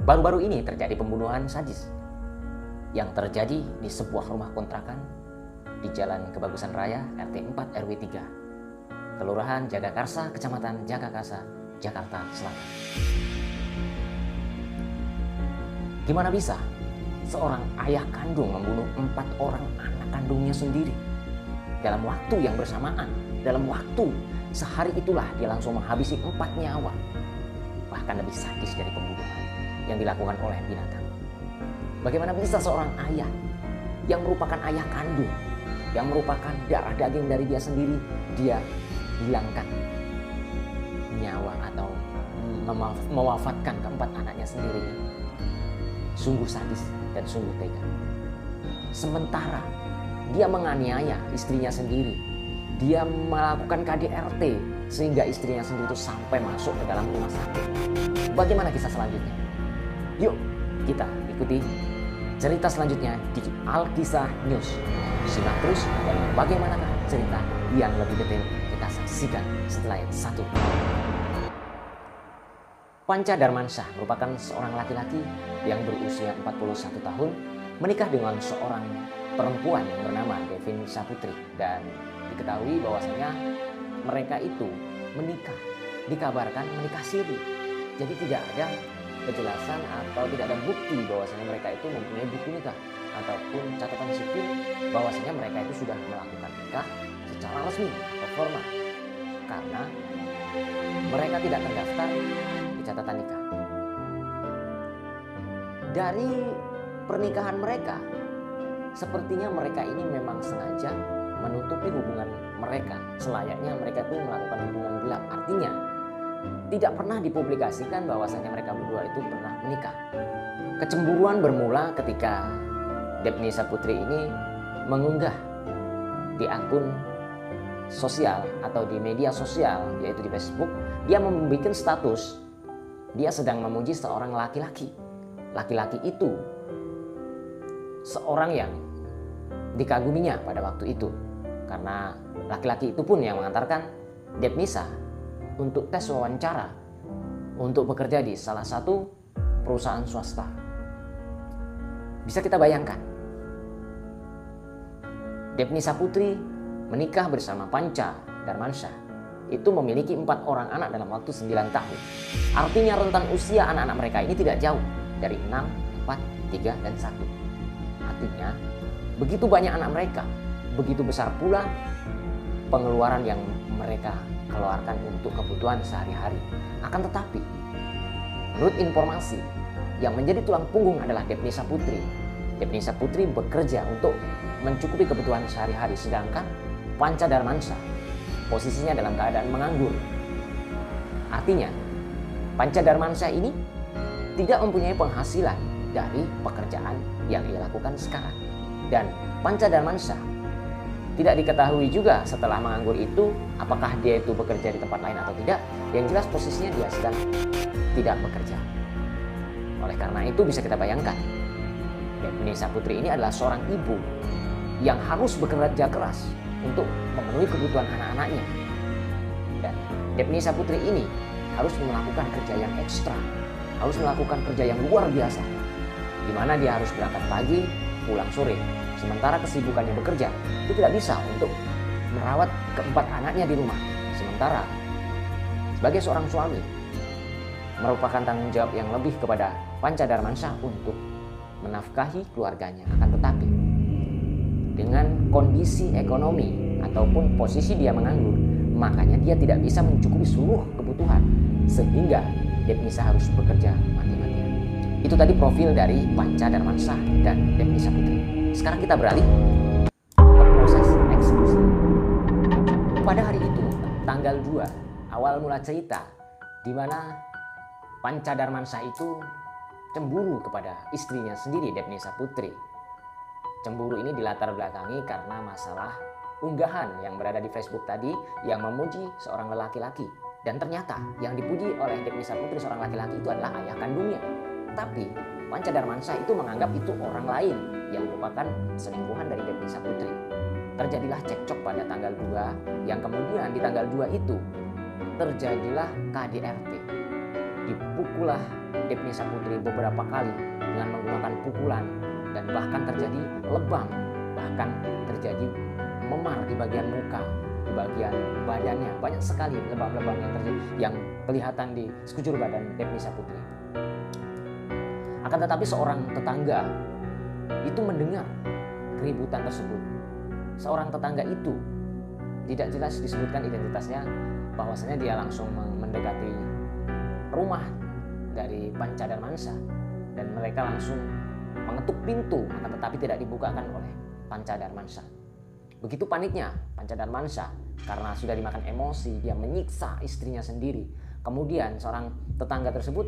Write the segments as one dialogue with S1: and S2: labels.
S1: Baru-baru ini terjadi pembunuhan sadis yang terjadi di sebuah rumah kontrakan di Jalan Kebagusan Raya RT 4 RW 3, Kelurahan Jagakarsa, Kecamatan Jagakarsa, Jakarta Selatan. Gimana bisa seorang ayah kandung membunuh 4 orang anak kandungnya sendiri dalam waktu yang bersamaan? Dalam waktu sehari itulah dia langsung menghabisi 4 nyawa. Bahkan lebih sadis dari pembunuhan yang dilakukan oleh binatang. Bagaimana bisa seorang ayah yang merupakan ayah kandung, yang merupakan darah daging dari dia sendiri, dia hilangkan nyawa atau mewafatkan keempat anaknya sendiri? Sungguh sadis dan sungguh tega. Sementara dia menganiaya istrinya sendiri, dia melakukan KDRT sehingga istrinya sendiri itu sampai masuk ke dalam rumah sakit. Bagaimana kisah selanjutnya? Yuk kita ikuti cerita selanjutnya di Alkisah News. Simak terus dan bagaimanakah cerita yang lebih detail kita saksikan setelah yang satu. Panca Darmansyah merupakan seorang laki-laki yang berusia 41 tahun menikah dengan seorang perempuan yang bernama Devin Saputri, dan diketahui bahwasanya mereka itu menikah, dikabarkan menikah siri. Jadi tidak ada kejelasan atau tidak ada bukti bahwasanya mereka itu mempunyai buku nikah ataupun catatan sipil bahwasanya mereka itu sudah melakukan nikah secara resmi atau formal, karena mereka tidak terdaftar di catatan nikah. Dari pernikahan mereka, sepertinya mereka ini memang sengaja menutupi hubungan mereka, selayaknya mereka itu melakukan hubungan gelap. Artinya tidak pernah dipublikasikan bahwasanya mereka berdua itu pernah menikah. Kecemburuan bermula ketika Devni Saputri ini mengunggah di akun sosial atau di media sosial, yaitu di Facebook. Dia membuat status dia sedang memuji seorang laki-laki. Laki-laki itu seorang yang dikaguminya pada waktu itu, karena laki-laki itu pun yang mengantarkan Devnisa untuk tes wawancara untuk bekerja di salah satu perusahaan swasta. Bisa kita bayangkan, Devni Saputri menikah bersama Panca Darmansyah itu memiliki 4 orang anak dalam waktu 9 tahun. Artinya rentang usia anak-anak mereka ini tidak jauh dari 6, 4, 3, dan 1. Artinya begitu banyak anak mereka, begitu besar pula pengeluaran yang mereka keluarkan untuk kebutuhan sehari-hari. Akan tetapi, menurut informasi, yang menjadi tulang punggung adalah Devni Saputri. Devni Saputri bekerja untuk mencukupi kebutuhan sehari-hari, sedangkan Panca Darmansyah posisinya dalam keadaan menganggur. Artinya, Panca Darmansyah ini tidak mempunyai penghasilan dari pekerjaan yang ia lakukan sekarang. Dan Panca Darmansyah tidak diketahui juga setelah menganggur itu apakah dia itu bekerja di tempat lain atau tidak. Yang jelas posisinya dia sedang tidak bekerja. Oleh karena itu bisa kita bayangkan, Devni Saputri ini adalah seorang ibu yang harus bekerja keras untuk memenuhi kebutuhan anak-anaknya. Dan Devni Saputri ini harus melakukan kerja yang ekstra, harus melakukan kerja yang luar biasa, di mana dia harus berangkat pagi, pulang sore. Sementara kesibukannya bekerja itu tidak bisa untuk merawat keempat anaknya di rumah. Sementara sebagai seorang suami merupakan tanggung jawab yang lebih kepada Panca Darmansyah untuk menafkahi keluarganya. Akan tetapi dengan kondisi ekonomi ataupun posisi dia menganggur, makanya dia tidak bisa mencukupi seluruh kebutuhan, sehingga Devnisa harus bekerja mati-matian. Itu tadi profil dari Panca Darmansyah dan Devni Saputri. Sekarang kita beralih ke proses eksekusi. Pada hari itu, tanggal 2, awal mula cerita, di mana Panca Darmansyah itu cemburu kepada istrinya sendiri, Devni Saputri. Cemburu ini dilatar belakangi karena masalah unggahan yang berada di Facebook tadi yang memuji seorang laki-laki. Dan ternyata yang dipuji oleh Devni Saputri, seorang laki-laki, itu adalah ayah kandungnya. Tapi Panca Darmansyah itu menganggap itu orang lain yang merupakan selingkuhan dari Devni Saputri. Terjadilah cekcok pada tanggal 2, yang kemudian di tanggal 2 itu terjadilah KDRT. Dipukullah Depnisa Putri beberapa kali dengan menggunakan pukulan, dan bahkan terjadi lebam, bahkan terjadi memar di bagian muka, di bagian badannya. Banyak sekali lebam-lebam yang terjadi, yang kelihatan di sekujur badan Depnisa Putri. Akan tetapi seorang tetangga itu mendengar keributan tersebut. Seorang tetangga itu tidak jelas disebutkan identitasnya, bahwasanya dia langsung mendekati rumah dari Panca dan Mansa, dan mereka langsung mengetuk pintu, akan tetapi tidak dibukakan oleh Panca dan Mansa. Begitu paniknya Panca dan Mansa karena sudah dimakan emosi, dia menyiksa istrinya sendiri. Kemudian seorang tetangga tersebut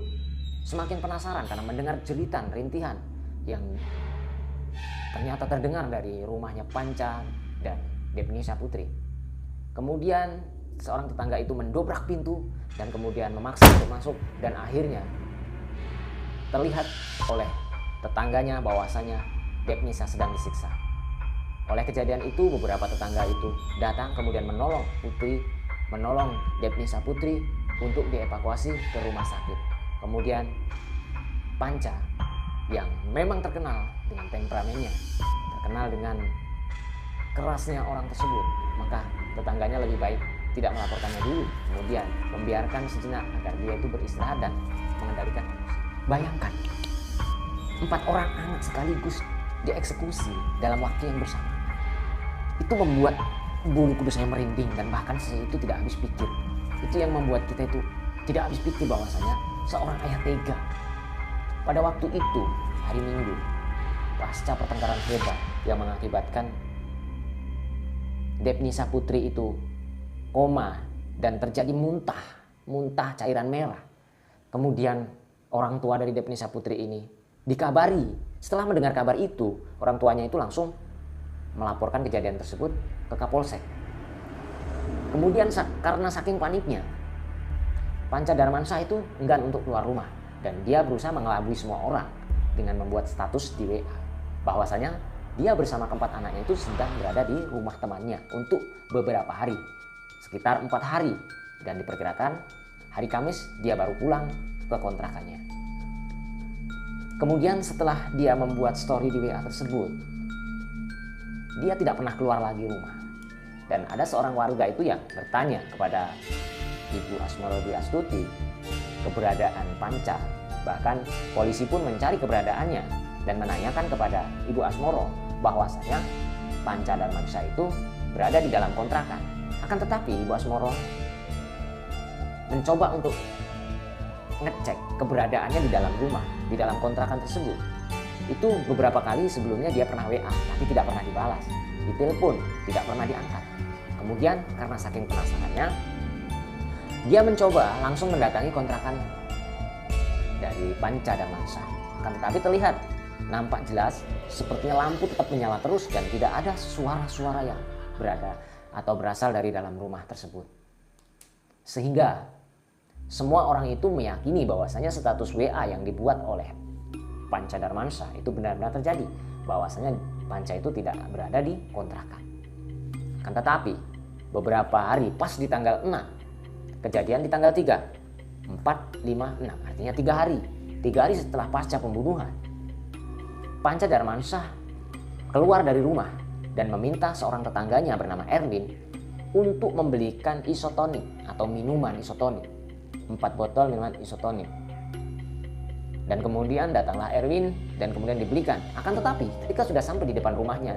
S1: semakin penasaran karena mendengar jeritan, rintihan yang ternyata terdengar dari rumahnya Panca dan Depnisa Putri. Kemudian seorang tetangga itu mendobrak pintu dan kemudian memaksa untuk masuk, dan akhirnya terlihat oleh tetangganya bahwasanya Depnisa sedang disiksa. Oleh kejadian itu, beberapa tetangga itu datang kemudian menolong Depnisa Putri untuk dievakuasi ke rumah sakit. Kemudian Panca yang memang terkenal dengan temperamennya, terkenal dengan kerasnya orang tersebut, maka tetangganya lebih baik tidak melaporkannya dulu, kemudian membiarkan sejenak agar dia itu beristirahat dan mengendalikan emosi. Bayangkan, 4 orang anak sekaligus dieksekusi dalam waktu yang bersamaan. Itu membuat bulu kudus saya merinding, dan bahkan saya itu tidak habis pikir. Itu yang membuat kita itu tidak habis pikir bahwasanya seorang ayah tega. Pada waktu itu, hari Minggu, pasca pertengkaran hebat yang mengakibatkan Depnisa Putri itu koma dan terjadi muntah cairan merah. Kemudian orang tua dari Depnisa Putri ini dikabari. Setelah mendengar kabar itu, orang tuanya itu langsung melaporkan kejadian tersebut ke Kapolsek. Kemudian karena saking paniknya, Panca Darmansyah itu enggan untuk keluar rumah, dan dia berusaha mengelabui semua orang dengan membuat status di WA bahwasanya dia bersama keempat anaknya itu sedang berada di rumah temannya untuk beberapa hari, sekitar 4 hari, dan diperkirakan hari Kamis dia baru pulang ke kontrakannya. Kemudian setelah dia membuat story di WA tersebut, dia tidak pernah keluar lagi rumah. Dan ada seorang warga itu yang bertanya kepada Ibu Asmoro Dwi Astuti keberadaan Panca. Bahkan polisi pun mencari keberadaannya dan menanyakan kepada Ibu Asmoro bahwasanya Panca Darmansyah itu berada di dalam kontrakan. Akan tetapi Ibu Asmoro mencoba untuk ngecek keberadaannya di dalam rumah, di dalam kontrakan tersebut. Itu beberapa kali sebelumnya dia pernah WA, tapi tidak pernah dibalas. Ditelepon, tidak pernah diangkat. Kemudian karena saking penasarannya, dia mencoba langsung mendatangi kontrakan dari Panca Darmansyah. Akan tetapi terlihat, nampak jelas sepertinya lampu tetap menyala terus dan tidak ada suara-suara yang berada atau berasal dari dalam rumah tersebut. Sehingga semua orang itu meyakini bahwasanya status WA yang dibuat oleh Panca Darmansyah itu benar-benar terjadi, bahwasanya Panca itu tidak berada di kontrakan. Kan tetapi beberapa hari pas di tanggal 6, kejadian di tanggal 3, 4, 5, 6, artinya 3 hari. 3 hari setelah pasca pembunuhan, Panca Darmansyah keluar dari rumah dan meminta seorang tetangganya bernama Erwin untuk membelikan isotonik atau minuman isotonik, 4 botol minuman isotonik. Dan kemudian datanglah Erwin dan kemudian dibelikan. Akan tetapi ketika sudah sampai di depan rumahnya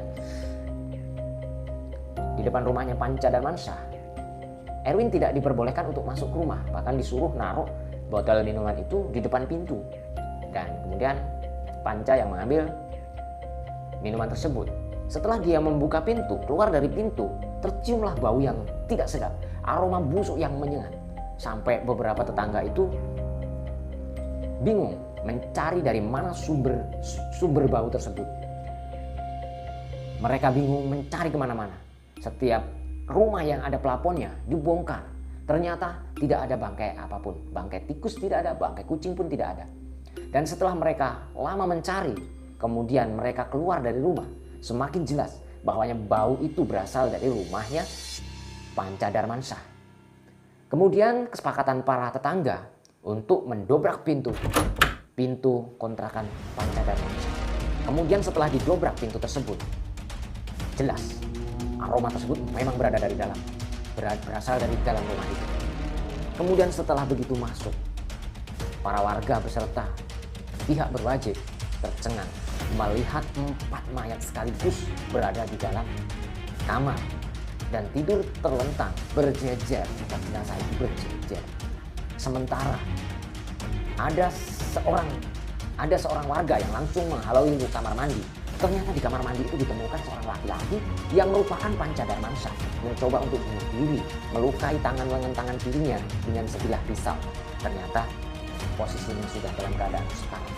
S1: Panca Darmansyah, Erwin tidak diperbolehkan untuk masuk ke rumah, bahkan disuruh naruh botol minuman itu di depan pintu. Dan kemudian Panca yang mengambil minuman tersebut. Setelah dia membuka pintu, keluar dari pintu, terciumlah bau yang tidak sedap, aroma busuk yang menyengat. Sampai beberapa tetangga itu bingung mencari dari mana sumber bau tersebut. Mereka bingung mencari kemana-mana. Setiap rumah yang ada pelafonnya dibongkar. Ternyata tidak ada bangkai apapun. Bangkai tikus tidak ada, bangkai kucing pun tidak ada. Dan setelah mereka lama mencari, kemudian mereka keluar dari rumah. Semakin jelas bahwanya bau itu berasal dari rumahnya Panca Darmansyah. Kemudian kesepakatan para tetangga untuk mendobrak pintu pintu kontrakan Panca dan Mansa. Kemudian setelah didobrak pintu tersebut, jelas aroma tersebut memang berasal dari dalam rumah itu. Kemudian setelah begitu masuk, para warga beserta pihak berwajib tercengang melihat 4 mayat sekaligus berada di dalam kamar dan tidur terlentang berjejer. 4 jenazah itu berjejer. Sementara ada seorang warga yang langsung menghalau ke kamar mandi. Ternyata di kamar mandi itu ditemukan seorang laki-laki yang merupakan Panca Darmansyah, mencoba untuk bunuh diri, melukai tangan lengan tangan kirinya dengan sebilah pisau. Ternyata posisinya sudah dalam keadaan setara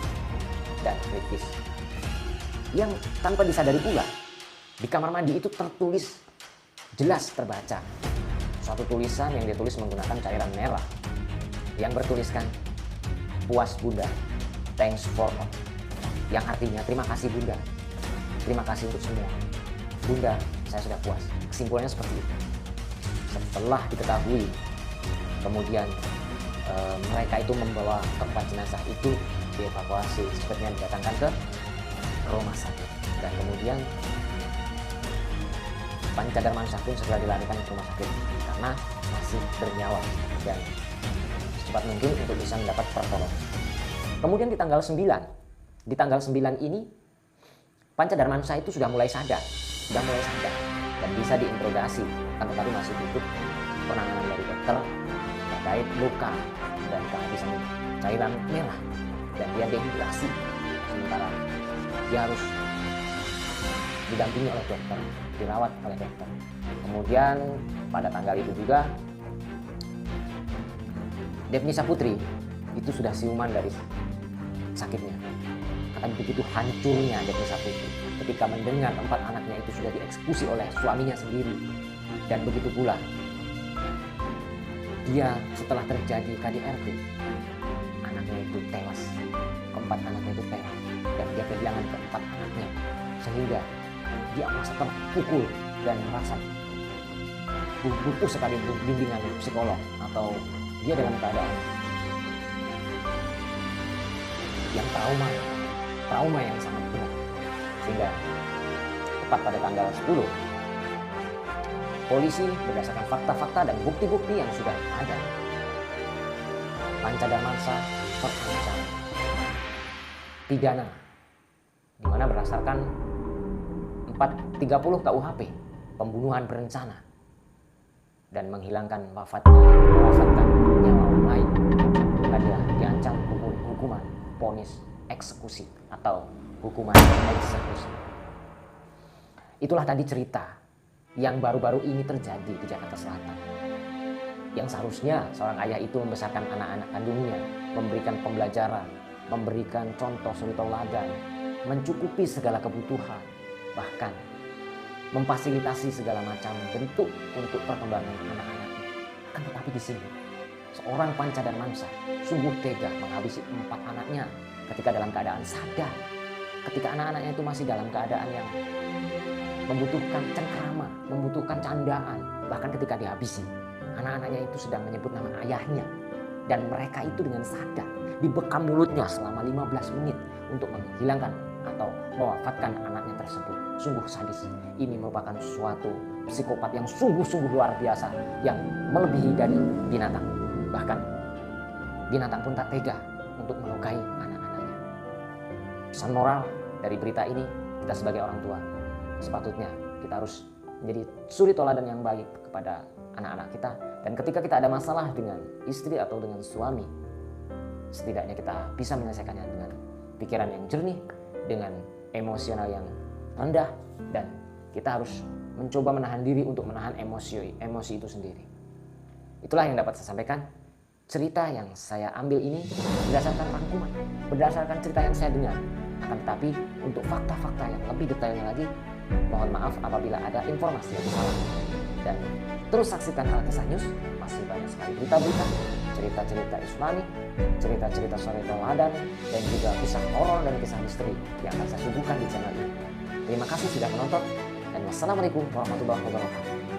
S1: dan kritis. Yang tanpa disadari pula, di kamar mandi itu tertulis, jelas terbaca suatu tulisan yang ditulis menggunakan cairan merah yang bertuliskan, "Puas Bunda, thanks for all." Yang artinya, terima kasih Bunda, terima kasih untuk semua. Bunda, saya sudah puas. Kesimpulannya seperti itu. Setelah diketahui, kemudian mereka itu membawa keempat jenazah itu dievakuasi, sepertinya didatangkan ke rumah sakit. Dan kemudian Panca Darmansyah pun segera dilarikan ke rumah sakit karena masih bernyawa dan secepat mungkin untuk bisa mendapat pertolongan. Kemudian di tanggal 9 ini Panca Darmansyah itu sudah mulai sadar dan bisa diinterogasi, tetapi masih butuh penanganan dari dokter terkait luka dan kehabisan cairan merah, dan dia dehidrasi. Sementara dia harus didampingi oleh dokter, dirawat oleh dokter. Kemudian pada tanggal itu juga Devnisa Putri itu sudah siuman dari sakitnya. Karena begitu hancurnya Devnisa Putri ketika mendengar 4 anaknya itu sudah dieksekusi oleh suaminya sendiri. Dan begitu pula dia setelah terjadi KDRT, anaknya itu tewas, keempat anaknya itu tewas, dan dia kehilangan keempat anaknya, sehingga dia merasa terpukul dan merasa butuh sekali bimbingan psikolog, atau dia dalam keadaan yang trauma yang sangat berat. Sehingga tepat pada tanggal 10, polisi berdasarkan fakta-fakta dan bukti-bukti yang sudah ada, Panca Darmansyah terancam pidana, di mana berdasarkan 30 KUHP, pembunuhan berencana dan menghilangkan mewafatkan nyawa orang lain, adalah diancam hukuman vonis eksekusi atau hukuman eksekusi. Itulah tadi cerita yang baru-baru ini terjadi di Jakarta Selatan, yang seharusnya seorang ayah itu membesarkan anak-anak kandungnya, memberikan pembelajaran, memberikan contoh suri tauladan, mencukupi segala kebutuhan, bahkan memfasilitasi segala macam bentuk untuk perkembangan anak-anaknya. Akan tetapi di sini seorang Panca Darmansyah sungguh tega menghabisi 4 anaknya ketika dalam keadaan sadar, ketika anak-anaknya itu masih dalam keadaan yang membutuhkan cengkrama, membutuhkan candaan. Bahkan ketika dihabisi, anak-anaknya itu sedang menyebut nama ayahnya, dan mereka itu dengan sadar dibekam mulutnya selama 15 menit untuk menghilangkan atau mewafatkan anaknya tersebut. Sungguh sadis. Ini merupakan suatu psikopat yang sungguh-sungguh luar biasa, yang melebihi dari binatang. Bahkan binatang pun tak tega untuk melukai anak-anaknya. Pesan moral dari berita ini, kita sebagai orang tua sepatutnya kita harus menjadi suri tauladan yang baik kepada anak-anak kita. Dan ketika kita ada masalah dengan istri atau dengan suami, setidaknya kita bisa menyelesaikannya dengan pikiran yang jernih, dengan emosional yang rendah, dan kita harus mencoba menahan diri untuk menahan emosi itu sendiri. Itulah yang dapat saya sampaikan. Cerita yang saya ambil ini berdasarkan rangkuman, berdasarkan cerita yang saya dengar. Akan tetapi untuk fakta-fakta yang lebih detailnya lagi, mohon maaf apabila ada informasi yang salah. Dan terus saksikan Alkisah News, masih banyak sekali berita-berita, cerita-cerita Islami, cerita-cerita suri tauladan, dan juga kisah horor dan kisah misteri yang akan saya suguhkan di channel ini. Terima kasih sudah menonton, dan wassalamualaikum warahmatullahi wabarakatuh.